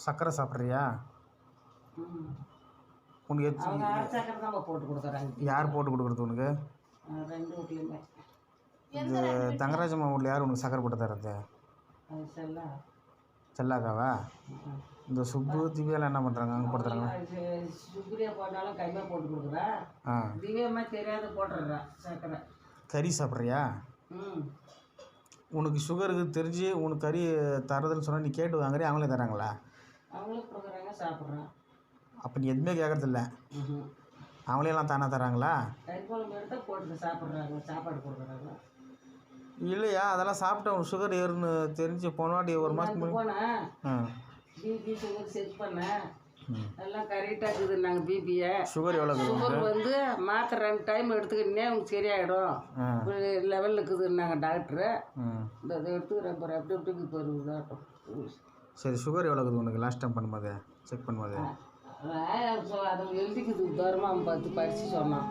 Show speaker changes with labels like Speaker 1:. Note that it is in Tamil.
Speaker 1: சர்க்கரை சாப்பிட்றியா? உனக்கு
Speaker 2: சர்க்கரை தான் போட்டு கொடுக்குறாங்க.
Speaker 1: யார் போட்டு கொடுக்குறது உனக்கு?
Speaker 2: 2 வீட்லையுமே.
Speaker 1: இந்த தங்கராஜம்மா வீட்டில் யார் உனக்கு சர்க்கரை போட்டு தர்றது? செல்லாக்காவா? இந்த சுப்பு திவ்யாலாம் என்ன பண்ணுறாங்க? அங்கே போட்டு தராங்க.
Speaker 2: சுப்ரியா போட்டாலும் கைமாக போட்டு கொடுக்குறா. திவ்யாமா தெரியாத போட்டுடுறா சர்க்கரை.
Speaker 1: கறி சாப்பிட்றியா? உனக்கு சுகருக்கு தெரிஞ்சு உனக்கு கறி தரதுன்னு சொன்னால் நீ கேட்டு வாங்குறியா? அவங்களே தராங்களா?
Speaker 2: அவங்களே கொடுக்குறாங்க, சாப்பிட்றான்.
Speaker 1: அப்போ நீ எதுவுமே கேட்குறதில்ல? அவங்களே எல்லாம் தானே தராங்களா?
Speaker 2: கறி குழம்பு எடுத்தால் போட்டு சாப்பிட்றாங்க, சாப்பாடு கொடுக்குறாங்க.
Speaker 1: இல்லையா, அதெல்லாம் சாப்பிட்டா உனக்கு சுகர் ஏறுன்னு தெரிஞ்சு போன வாட்டி ஒரு மாதத்துக்கு
Speaker 2: போனேன். பிபி சுகர் செக் பண்ணேன், எல்லாம் கரெக்டாக இருக்குது. நாங்கள் பிபியை
Speaker 1: சுகர் எவ்வளோ?
Speaker 2: சுகர் வந்து மாத்திரை 2 டைம் எடுத்துக்கிட்டே உங்களுக்கு சரியாயிடும் லெவலில் இருக்குதுன்னாங்க டாக்டரு. இந்த இதை எடுத்துக்கிறேன் பாரு, அப்படி அப்படி போயிருந்தாட்டும்.
Speaker 1: சரி, சுகர் எவ்வளோ இருக்குது உனக்கு லாஸ்ட் டைம் பண்ணும்போது செக் பண்ணும்போது?
Speaker 2: அதை எழுதிக்குது தூரமாக பார்த்து படித்து சொன்னான்.